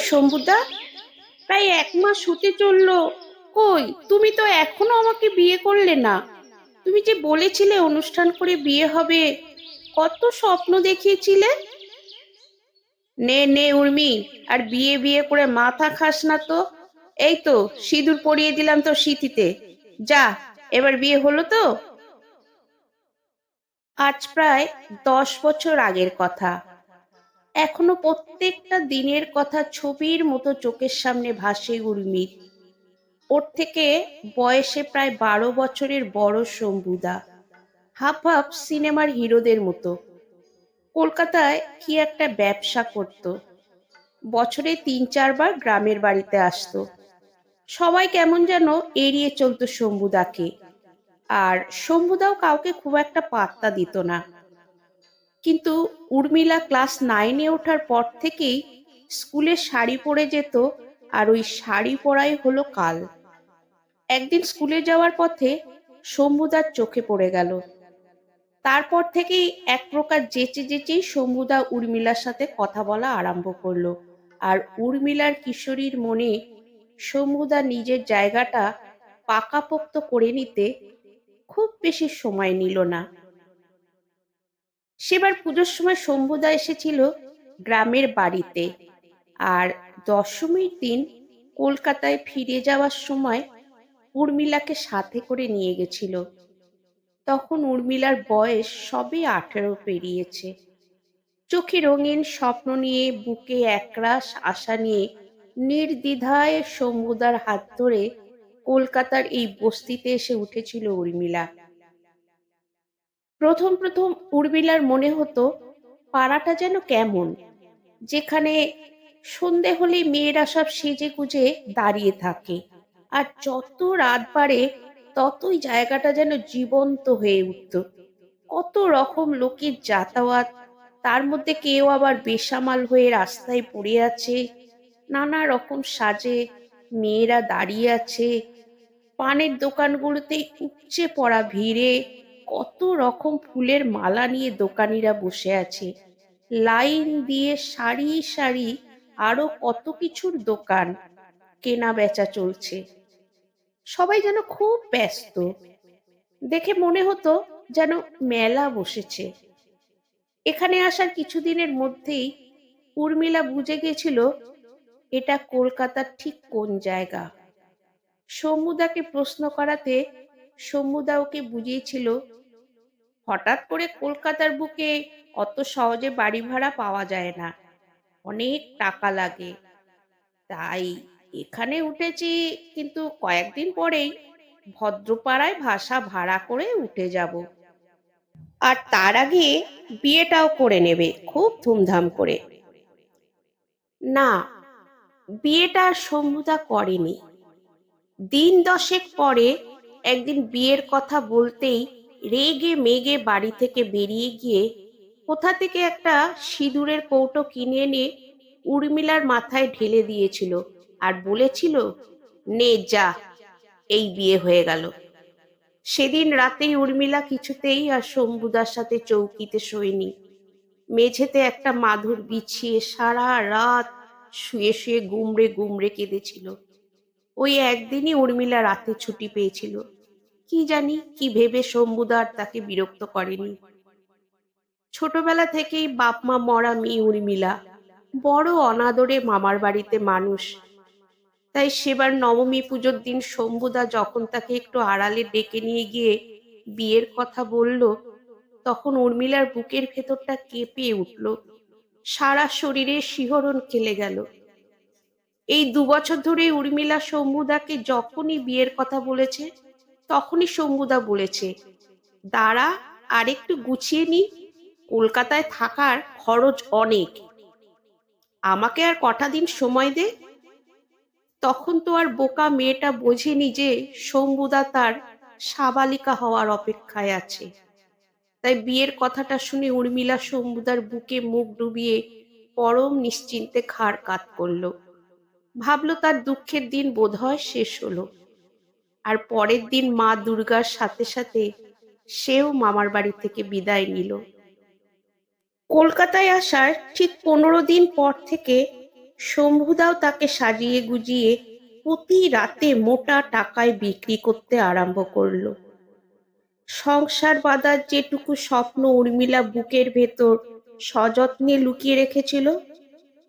শম্ভুদা, প্রায় 1 মাস হতে চললো। কই, তুমি তো এখনো আমাকে বিয়ে করলে না। তুমি যে বলেছিলে অনুষ্ঠান করে বিয়ে হবে, কত স্বপ্ন দেখিয়েছিলে। নে নে উর্মি, আর বিয়ে বিয়ে করে মাথা খাস না তো। এই তো সিঁদুর পরিয়ে দিলাম তো সিঁথিতে। যা, এবার বিয়ে হলো তো। আজ প্রায় 10 বছর আগের কথা। এখনো প্রত্যেকটা দিনের কথা ছবির মতো চোখের সামনে ভাসে উর্মির। ওর থেকে বয়সে প্রায় 12 বছরের বড় শম্ভুদা, হাফ হাফ সিনেমার হিরোদের মতো। কলকাতায় কি একটা ব্যবসা করত, বছরে 3-4 বার গ্রামের বাড়িতে আসতো। সবাই কেমন যেন এড়িয়ে চলতো শম্ভুদাকে, আর শম্ভুদাও কাউকে খুব একটা পাত্তা দিত না। কিন্তু উর্মিলা ক্লাস 9-এ ওঠার পর থেকেই স্কুলে শাড়ি পরে যেত, আর ওই শাড়ি পরাই হলো কাল। একদিন স্কুলে যাওয়ার পথে শম্ভুদার চোখে পড়ে গেল। তারপর থেকেই এক প্রকার যেচে যেচেই শম্ভুদা উর্মিলার সাথে কথা বলা আরম্ভ করলো। আর উর্মিলার কিশোরীর মনে শম্ভুদা নিজের জায়গাটা পাকাপোক্ত করে নিতে খুব বেশি সময় নিল না। সেবার পুজোর সময় শম্ভুদা এসেছিল গ্রামের বাড়িতে, আর দশমীর দিন কলকাতায় ফিরে যাওয়ার সময় উর্মিলাকে সাথে করে নিয়ে গেছিল। তখন উর্মিলার বয়স সবে 18 পেরিয়েছে। চোখে রঙিন স্বপ্ন নিয়ে, বুকে একরাশ আশা নিয়ে নির্দ্বিধায় শম্ভুদার হাত ধরে কলকাতার এই বস্তিতে এসে উঠেছিল উর্মিলা। প্রথম প্রথম উর্মিলার মনে হতো পাড়াটা যেন কেমন, যেখানে সন্ধে হলেই মেয়েরা সব সেজে গুজে দাঁড়িয়ে থাকে, আর যত রাত বাড়ে ততই জায়গাটা যেন জীবন্ত হয়ে উঠত। কত রকম লোকের যাতায়াত, তার মধ্যে কেউ আবার বেসামাল হয়ে রাস্তায় পড়ে আছে, নানা রকম সাজে মেয়েরা দাঁড়িয়ে আছে। পানের দোকানগুলোতে উপচে পড়া ভিড়ে কত রকম ফুলের মালা নিয়ে দোকানিরা বসে আছে। লাইন দিয়ে সারি সারি আরো কত কিছুর দোকান, কেনা বেচা চলছে। সবাই যেন খুব ব্যস্ত। দেখে মনে হতো যেন মেলা বসেছে। এখানে আসার কিছুদিনের মধ্যেই উর্মিলা বুঝে গেছিল এটা কলকাতার ঠিক কোন জায়গা। শম্ভুদাকে প্রশ্ন করাতে শম্ভুদা ওকে বুঝিয়েছিল, হঠাৎ করে কলকাতার বুকে অত সহজে বাড়ি ভাড়া পাওয়া যায় না, অনেক টাকা লাগে। তাই এখানে উঠেছি, কিন্তু কয়েকদিন পরেই ভদ্রপাড়ায় ভাষা ভাড়া করে উঠে যাব। আর তার আগে বিয়েটাও করে নেবে খুব ধুমধাম করে। না, বিয়েটা আর শম্ভুদা করেনি। দিন 10 পরে একদিন বিয়ের কথা বলতেই রেগে মেগে বাড়ি থেকে বেরিয়ে গিয়ে কোথা থেকে একটা সিঁদুরের কৌটো কিনে এনে উর্মিলার মাথায় ঢেলে দিয়েছিল, আর বলেছিল, নে যা, এই বিয়ে হয়ে গেল। সেদিন রাতেই উর্মিলা কিছুতেই আর শম্ভুদার সাথে চৌকিতে শোয়নি। মেঝেতে একটা মাদুর বিছিয়ে সারা রাত শুয়ে শুয়ে গুমড়ে গুমড়ে কেঁদেছিল। ওই একদিনই উর্মিলা রাতে ছুটি পেয়েছিল। কি জানি কি ভেবে শম্ভুদা আর তাকে বিরক্ত করেনি। ছোটবেলা থেকেই বাপ মা মরা মেয়ে উর্মিলা, বড় অনাদরে মামার বাড়িতে মানুষ। তাই সেবার নবমী পুজোর দিন শম্ভুদা যখন তাকে একটু আড়ালে ডেকে নিয়ে গিয়ে বিয়ের কথা বলল, তখন উর্মিলার বুকের ভেতরটা কেঁপে উঠল, সারা শরীরে শিহরণ খেলে গেল। এই 2 বছর ধরে উর্মিলা শম্ভুদাকে যখনই বিয়ের কথা বলেছে, তখনই শম্ভুদা বলেছে, দাঁড়া, আর একটু গুছিয়ে নি, কলকাতায় থাকার খরচ অনেক, আমাকে আর কটা দিন সময় দে। তখন তো আর বোকা মেয়েটা বোঝেনি যে শম্ভুদা তার সাবালিকা হওয়ার অপেক্ষায় আছে। তাই বিয়ের কথাটা শুনে উর্মিলা শম্ভুদার বুকে মুখ ডুবিয়ে পরম নিশ্চিন্তে ঘাড় কাত করলো। ভাবলো তার দুঃখের দিন বোধহয় শেষ হলো। আর পরের দিন মা দুর্গার সাথে সাথে সেও মামার বাড়ি থেকে বিদায় নিল। কলকাতায় আসার ঠিক 15 দিন পর থেকে শম্ভুদাও তাকে সাজিয়ে গুজিয়ে প্রতি রাতে মোটা টাকায় বিক্রি করতে আরম্ভ করলো। সংসার বাঁধার যেটুকু স্বপ্ন উর্মিলা বুকের ভেতর সযত্নে লুকিয়ে রেখেছিল,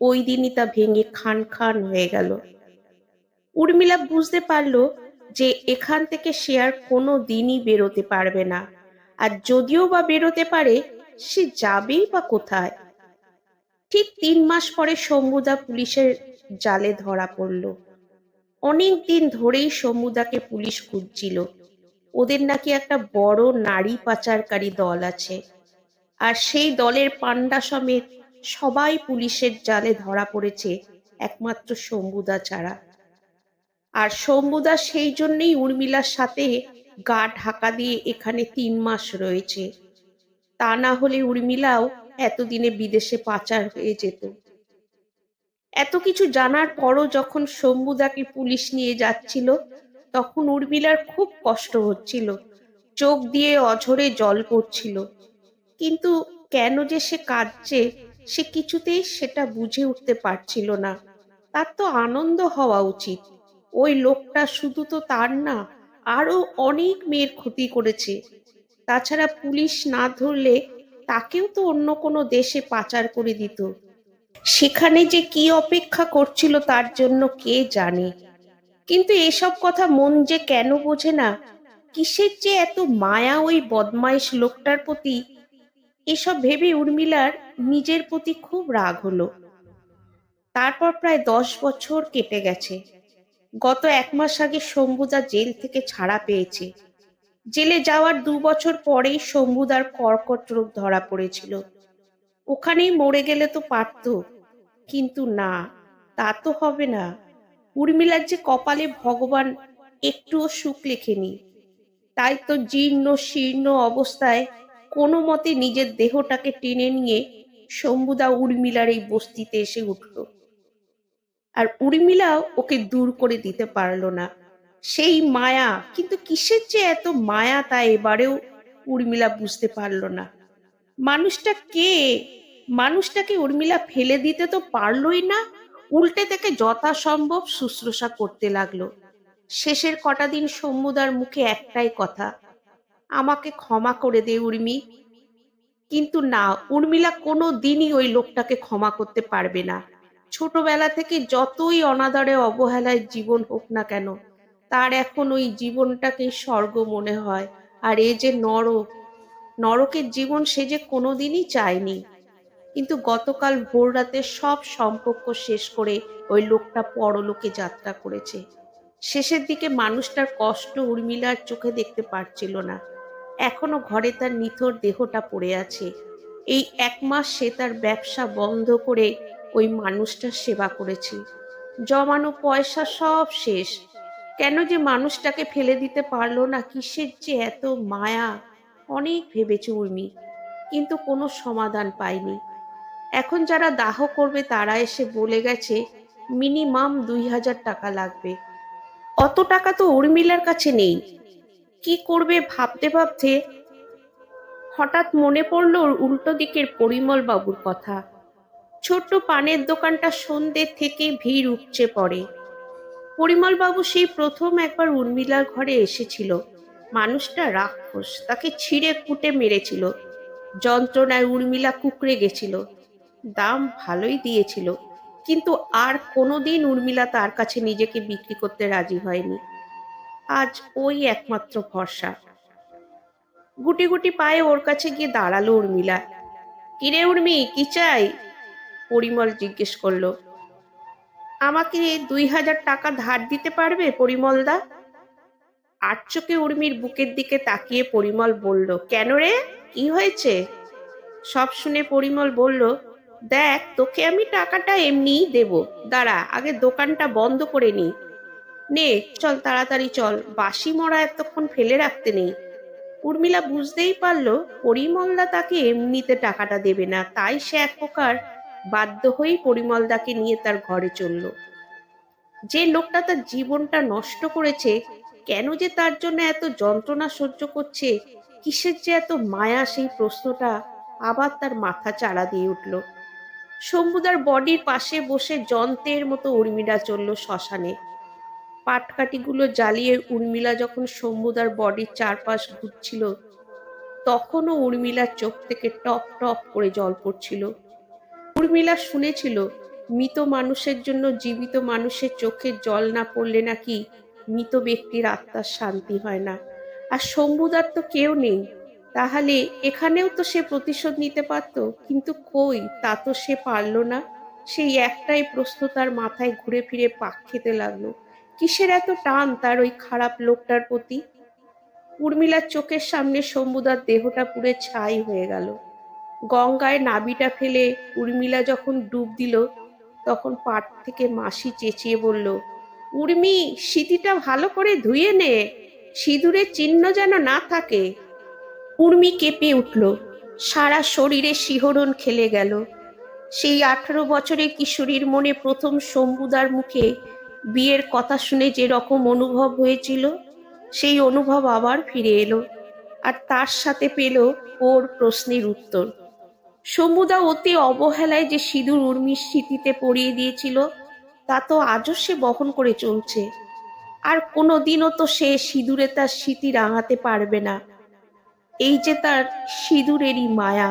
ওই দিনই তা ভেঙে খান খান হয়ে গেল। উর্মিলা বুঝতে পারলো যে এখান থেকে সে আর কোনো দিনই বেরোতে পারবে না, আর যদিও বা বেরোতে পারে, সে যাবেই বা কোথায়। ঠিক 3 মাস পরে শম্ভুদা পুলিশের জালে ধরা পড়ল। অনেক দিন ধরেই শম্ভুদাকে পুলিশ খুঁজছিল। ওদের নাকি একটা বড় নারী পাচারকারী দল আছে, আর সেই দলের পান্ডা সমেত সবাই পুলিশের জালে ধরা পড়েছে একমাত্র শম্ভুদা ছাড়া। আর শম্ভুদা সেই জন্যই উর্মিলার সাথে গা ঢাকা দিয়ে এখানে 3 মাস রয়েছে। তা না হলে উর্মিলাও এতদিনে বিদেশে পাচার হয়ে যেত। এত কিছু জানার পরও যখন শম্ভুদাকে পুলিশ নিয়ে যাচ্ছিল, তখন উর্মিলার খুব কষ্ট হচ্ছিল, চোখ দিয়ে অঝরে জল পড়ছিল। কিন্তু কেন যে সে কাঁদছে, সে কিছুতেই সেটা বুঝে উঠতে পারছিল না। তার তো আনন্দ হওয়া উচিত। ওই লোকটা শুধু তো তার না, আরো অনেক মেয়ের ক্ষতি করেছে। তাছাড়া পুলিশ না ধরলে তাকেও তো অন্য কোনো দেশে পাচার করে দিত। সেখানে যে কি অপেক্ষা করছিল তার জন্য কে জানে। কিন্তু এসব কথা মন যে কেন বোঝে না, কিসের যে এত মায়া ওই বদমাইশ লোকটার প্রতি, এসব ভেবে উর্মিলার নিজের প্রতি খুব রাগ হলো। তারপর প্রায় 10 বছর কেটে গেছে। গত 1 মাস আগে শম্ভুদা জেল থেকে ছাড়া পেয়েছে। জেলে যাওয়ার 2 বছর পরেই শম্ভুদার কর্কট রোগ ধরা পড়েছিল। ওখানেই মরে গেলে তো পারতো, কিন্তু না, তা তো হবে না। উর্মিলার যে কপালে ভগবান একটুও সুখ লেখেনি। তাই তো জীর্ণ শীর্ণ অবস্থায় কোনো মতে নিজের দেহটাকে টেনে নিয়ে শম্ভুদা উর্মিলার এই বস্তিতে এসে উঠল। আর উর্মিলাও ওকে দূর করে দিতে পারলো না। সেই মায়া, কিন্তু কিসের যে এত মায়া তা এবারেও উর্মিলা বুঝতে পারলো না। মানুষটা কে? মানুষটাকে উর্মিলা ফেলে দিতে তো পারলই না, উল্টে তাকে যথাসম্ভব শুশ্রূষা করতে লাগলো। শেষের কটা দিন শম্ভুদার মুখে একটাই কথা, আমাকে ক্ষমা করে দে উর্মি। কিন্তু না, উর্মিলা কোনো দিনই ওই লোকটাকে ক্ষমা করতে পারবে না। ছোটবেলা থেকে যতই অনাদরে অবহেলায় জীবন হোক না কেন, তার এখন ওই জীবনটাকেই স্বর্গ মনে হয়। আর এ যে নরক, নরকের জীবন সে যে কোনোদিনই চায়নি। কিন্তু গতকাল ভোর রাতে সব সম্পর্ক শেষ করে ওই লোকটা পরলোকে যাত্রা করেছে। শেষের দিকে মানুষটার কষ্ট উর্মিলার চোখে দেখতে পারছিল না। এখনো ঘরে তার নিথর দেহটা পড়ে আছে। এই 1 মাস সে তার ব্যবসা বন্ধ করে ওই মানুষটার সেবা করেছে। জমানো পয়সা সব শেষ। কেন যে মানুষটাকে ফেলে দিতে পারলো না, কিসের যে এত মায়া, অনেক ভেবেছে উর্মি, কিন্তু কোনো সমাধান পায়নি। এখন যারা দাহ করবে তারা এসে বলে গেছে মিনিমাম 2,000 টাকা লাগবে। অত টাকা তো উর্মিলার কাছে নেই। কি করবে ভাবতে ভাবতে হঠাৎ মনে পড়ল উল্টো দিকের পরিমল বাবুর কথা। ছোট্ট পানের দোকানটা সন্ধ্যে থেকে ভিড় উপচে পড়ে। পরিমল বাবু সেই প্রথম একবার উর্মিলার ঘরে এসেছিল। মানুষটা রাক্ষস, তাকে ছিঁড়ে কুটে মেরেছিল। যন্ত্রণায় উর্মিলা কুঁকড়ে গেছিল। দাম ভালোই দিয়েছিল, কিন্তু আর কোনোদিন উর্মিলা তার কাছে নিজেকে বিক্রি করতে রাজি হয়নি। আজ ওই একমাত্র ভরসা। গুটি গুটি পায়ে ওর কাছে গিয়ে দাঁড়ালো উর্মিলা। কিরে উর্মি, কি চাই? পরিমল জিজ্ঞেস করলো। আমাকে 2,000 টাকা ধার দিতে পারবে পরিমলদা? আর চোখে উর্মির বুকের দিকে তাকিয়ে পরিমল বলল, কেন রে, কি হয়েছে? সব শুনে পরিমল বলল, দেখ, তোকে আমি টাকাটা এমনিই দেব, দাঁড়া আগে দোকানটা বন্ধ করে নি। নে চল, তাড়াতাড়ি চল, বাসি মরা এতক্ষণ ফেলে রাখতে নেই। উর্মিলা বুঝতেই পারল পরিমলদা তাকে এমনিতে টাকাটা দেবে না, তাই সে এক প্রকার বাধ্য হয়েই পরিমলদাকে নিয়ে তার ঘরে চলল। যে লোকটা তার জীবনটা নষ্ট করেছে, কেন যে তার জন্য এত যন্ত্রণা সহ্য করছে, কিসের যে এত মায়া, সেই প্রশ্নটা আবার তার মাথা চাড়া দিয়ে উঠল। শম্ভুদার বডির পাশে বসে যন্ত্রের মতো উর্মিলা চলল শ্মশানে। পাটকাঠিগুলো জ্বালিয়ে উর্মিলা যখন শম্ভুদার বডির চারপাশ ঘুরছিল, তখনও উর্মিলার চোখ থেকে টপ টপ করে জল পড়ছিল। উর্মিলা শুনেছিল মৃত মানুষের জন্য জীবিত মানুষের চোখে জল না পড়লে নাকি মৃত ব্যক্তির আত্মার শান্তি হয় না। আর শম্ভুদার তো কেউ নেই, তাহলে এখানেও তো সে প্রতিশোধ নিতে পারত, কিন্তু কই, তা তো সে পারল না। সেই একটাই প্রশ্ন তার মাথায় ঘুরে ফিরে পাক খেতে লাগলো, কিসের এত টান তার ওই খারাপ লোকটার প্রতি। উর্মিলার চোখের সামনে শম্ভুদার দেহটা পুড়ে ছাই হয়ে গেল। গঙ্গায় নাবিটা ফেলে উর্মিলা যখন ডুব দিল, তখন পাট থেকে মাসি চেঁচিয়ে বলল, উর্মি, সিঁথিটা ভালো করে ধুয়ে নে, সিঁদুরের চিহ্ন যেন না থাকে। উর্মি কেঁপে উঠল, সারা শরীরে শিহরণ খেলে গেল। সেই 18 বছরের কিশোরীর মনে প্রথম শম্ভুদার মুখে বিয়ের কথা শুনে যে রকম অনুভব হয়েছিল, সেই অনুভব আবার ফিরে এলো। আর তার সাথে পেল ওর প্রশ্নের উত্তর। শম্ভুদা অতি অবহেলায় যে সিঁদুর উর্মির স্মৃতিতে পরিয়ে দিয়েছিল, তা তো আজও সে বহন করে চলছে। আর কোনোদিনও তো সে সিঁদুরে তার স্মৃতি রাঙাতে পারবে না। এই যে তার সিঁদুরেরই মায়া।